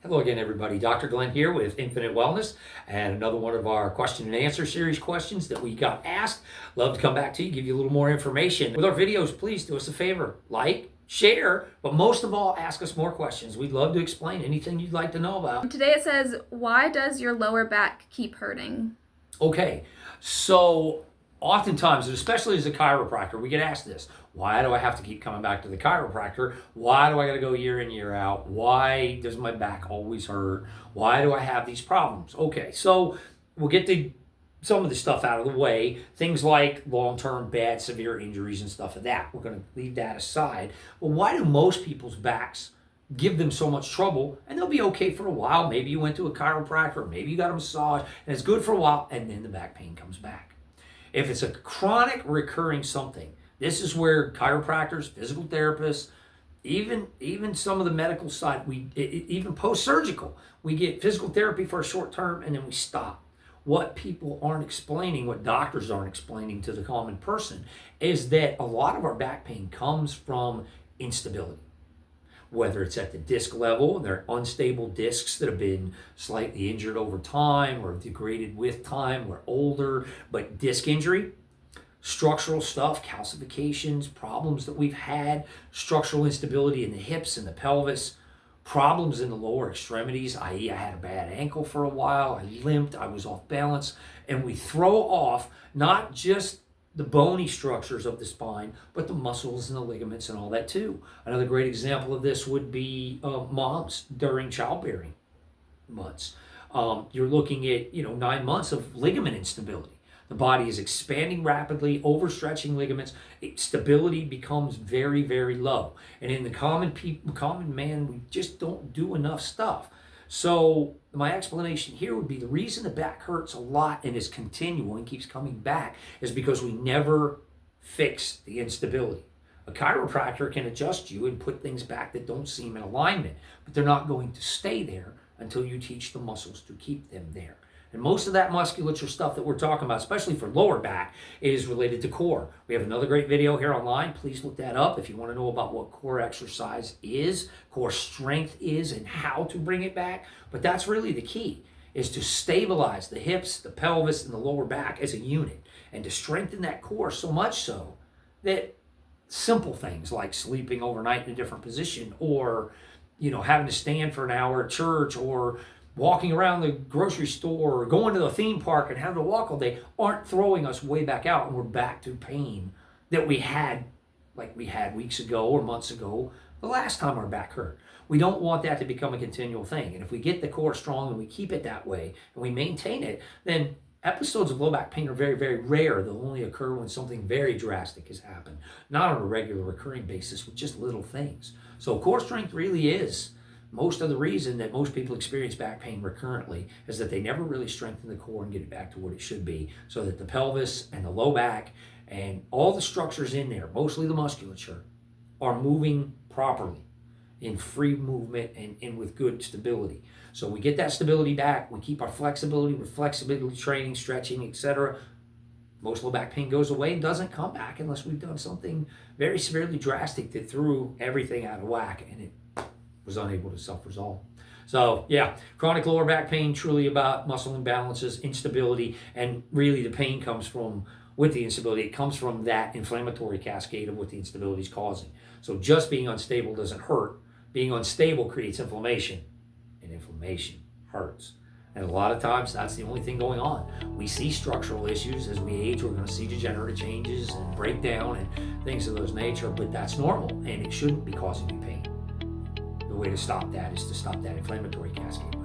Hello again, everybody. Dr. Glenn here with Infinite Wellness and another one of our question and answer series questions that we got asked. Love to come back to you, give you a little more information. With our videos, please do us a favor. Like, share, but most of all, ask us more questions. We'd love to explain anything you'd like to know about. Today it says, why does your lower back keep hurting? Okay, so oftentimes, especially as a chiropractor, we get asked this. Why do I have to keep coming back to the chiropractor? Why do I got to go year in, year out? Why does my back always hurt? Why do I have these problems? Okay, so we'll get to some of the stuff out of the way. Things like long-term bad, severe injuries and stuff like that. We're going to leave that aside. Well, why do most people's backs give them so much trouble and they'll be okay for a while? Maybe you went to a chiropractor, maybe you got a massage, and it's good for a while, and then the back pain comes back. If it's a chronic recurring something, this is where chiropractors, physical therapists, even some of the medical side, even post-surgical, we get physical therapy for a short term and then we stop. What people aren't explaining, what doctors aren't explaining to the common person, is that a lot of our back pain comes from instability. Whether it's at the disc level, and they're unstable discs that have been slightly injured over time or degraded with time, we're older, but disc injury, structural stuff, calcifications, problems that we've had, structural instability in the hips and the pelvis, problems in the lower extremities, i.e. I had a bad ankle for a while, I limped, I was off balance, and we throw off not just the bony structures of the spine, but the muscles and the ligaments and all that too. Another great example of this would be moms during childbearing months. You're looking at 9 months of ligament instability. The body is expanding rapidly, overstretching ligaments. Stability becomes very, very low. And in the common man, we just don't do enough stuff. So my explanation here would be the reason the back hurts a lot and is continual and keeps coming back is because we never fix the instability. A chiropractor can adjust you and put things back that don't seem in alignment, but they're not going to stay there until you teach the muscles to keep them there. And most of that musculature stuff that we're talking about, especially for lower back, is related to core. We have another great video here online. Please look that up if you want to know about what core exercise is, core strength is, and how to bring it back. But that's really the key, is to stabilize the hips, the pelvis, and the lower back as a unit, and to strengthen that core so much so that simple things like sleeping overnight in a different position, or having to stand for an hour at church, or walking around the grocery store, or going to the theme park and having to walk all day aren't throwing us way back out and we're back to pain that we had weeks ago or months ago the last time our back hurt. We don't want that to become a continual thing. And if we get the core strong and we keep it that way and we maintain it, then episodes of low back pain are very, very rare. They'll only occur when something very drastic has happened, not on a regular recurring basis with just little things. So core strength really is most of the reason that most people experience back pain recurrently, is that they never really strengthen the core and get it back to what it should be, so that the pelvis and the low back and all the structures in there, mostly the musculature, are moving properly in free movement and with good stability. So we get that stability back, we keep our flexibility with flexibility training, stretching, etc. Most low back pain goes away and doesn't come back unless we've done something very severely drastic that threw everything out of whack and it was unable to self-resolve. So yeah, chronic lower back pain, truly about muscle imbalances, instability, and really the pain comes from, with the instability, it comes from that inflammatory cascade of what the instability is causing. So just being unstable doesn't hurt. Being unstable creates inflammation, and inflammation hurts. And a lot of times that's the only thing going on. We see structural issues as we age. We're going to see degenerative changes and breakdown and things of those nature, but that's normal and it shouldn't be causing you pain. The way to stop that is to stop that inflammatory cascade.